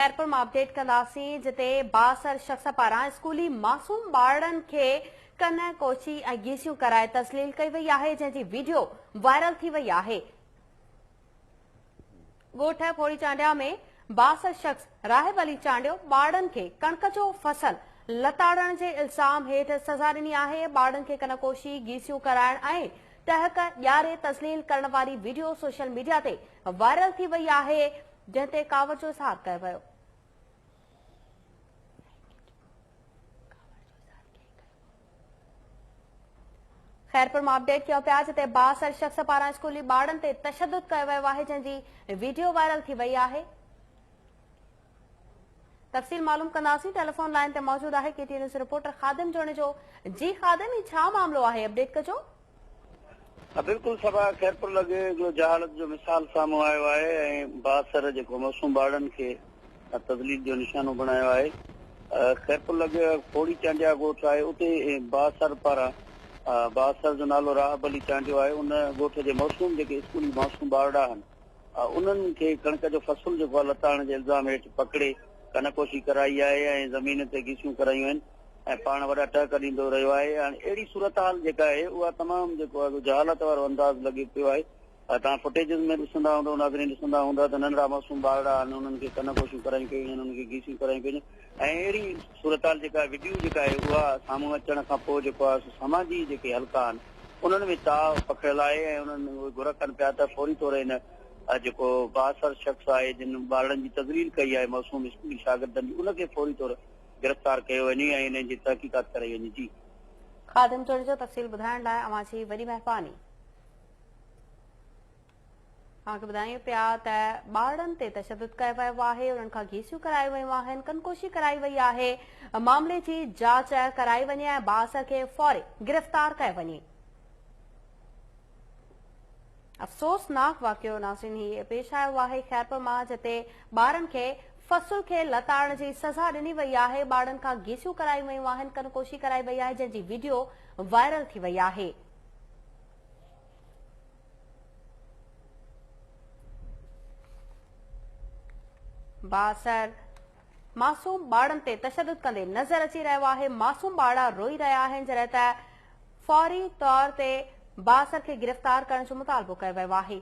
खैरपुर में अपडेट कंदासीं जिते बासर शख्स पारां स्कूली मासूम ॿारनि खे कन कोची ऐं गीसियूं कराए तस्लील कई वई आहे, जंहिंजी वीडियो वायरल थी वई आहे। ॻोठ फोड़ी चांडिया में बासर शख्स राहिब अली चांडियो ॿारनि खे कणक जो फसल लताड़ण जे इल्ज़ाम हेठि सज़ा ॾिनी आहे। ॿारनि खे कनकोशी गीसियूं कराइण ऐं टहक ॾियारे तस्लील करण वारी वीडियो सोशल मीडिया ते वायरल थी वई आहे, जंहिं ते कावड़ जो इज़हार कयो वियो। खैरपुर में अपडेट किया पिया जिते बासर शख्स पारां स्कूली ॿारनि ते तशद्दुद कयो वियो आहे, जंहिंजी वीडियो वायरल थी वई आहे। तफ़सील मालूम कंदासीं। टेलीफोन लाइन ते मौजूद आहे केटीएन न्यूज़ रिपोर्टर खादिम जोड़े जो। जी खादिम, ही छा मामलो आहे, अपडेट कजो। बिल्कुल सभा खैरपुर लगे जहालत जो मिसाल साम्हूं आयो आहे ऐं बासर जेको मासूम ॿारनि खे तज़लील जो निशानो बणायो आहे। खैरपुर लगे फोड़ी चांडिया ॻोठ आहे, उते बासर पारां बासर जो नालो राहिब अली चांडियो आहे। उन ॻोठ जे मासूम जेके स्कूली मासूम ॿारड़ा आहिनि, उन्हनि खे कणक जो फसल जेको आहे लताड़ण जे इल्ज़ाम हेठि पकड़े कनकोशी कराई आहे ऐं ज़मीन ते गीसियूं करायूं आहिनि ऐं पाण वॾा टहक ॾींदो रहियो आहे। हाणे अहिड़ी सूरत हाल जेका आहे उहा तमामु जेको आहे जहालत वारो अंदाज़ लॻे पियो आहे। तव्हां फुटेजिस में ॾिसंदा हूंदव, नाज़रीन ॾिसंदा हूंदा त नंढड़ा मासूम ॿारड़ा आहिनि, उन्हनि खे कनकोशियूं करायूं कयूं आहिनि, उन्हनि खे गीसियूं करायूं कयूं ऐं अहिड़ी सूरत हाल जेका वीडियो जेका आहे उहा साम्हूं अचण खां पोइ जेको आहे समाजी जेके हल्का आहिनि उन्हनि में ताव पखिड़ियल आहे ऐं उन्हनि उहे घुर कनि पिया त फौरी तौर हिन जेको बासर शख्स आहे जिन ॿारनि जी तज़लील कई आहे मासूम स्कूली शागिर्दनि जी, उनखे फौरी तौर गिरफ़्तार कयो वञे ऐं हिन जी तहक़ीक़ात कराई वञे। जी खादिम जोड़े जो तफ़सील ॿुधाइण लाइ अवां जी वॾी महिरबानी। तव्हांखे ॿुधायूं पिया त ॿारनि ते तशद्दुद कयो वियो आहे, उन्हनि खां गीसियूं करायूं वयूं आहिनि, कनकोशी कराई वई आहे। मामले जी जांच कराई वञे ऐं बासर खे फौरी गिरफ़्तार कयो वञे। अफ़सोसनाक वाक़ियो नाज़रीन ही पेश आयो आहे खैरपुर मां, जिते ॿारनि खे फसल खे लताड़ण जी सज़ा ॾिनी वई आहे। ॿारनि खां गीसियूं करायूं वयूं आहिनि, कनकोशी कराई वई आहे, जंहिंजी वीडियो वायरल थी वई आहे। बासर मासूम ॿारनि ते तशद्दुद कंदे नज़र अची रहियो आहे। मासूम ॿारड़ा रोई रहिया आहिनि, जॾहिं त फौरी तौर ते बासर खे गिरफ़्तार करण जो मुतालबो कयो वियो आहे।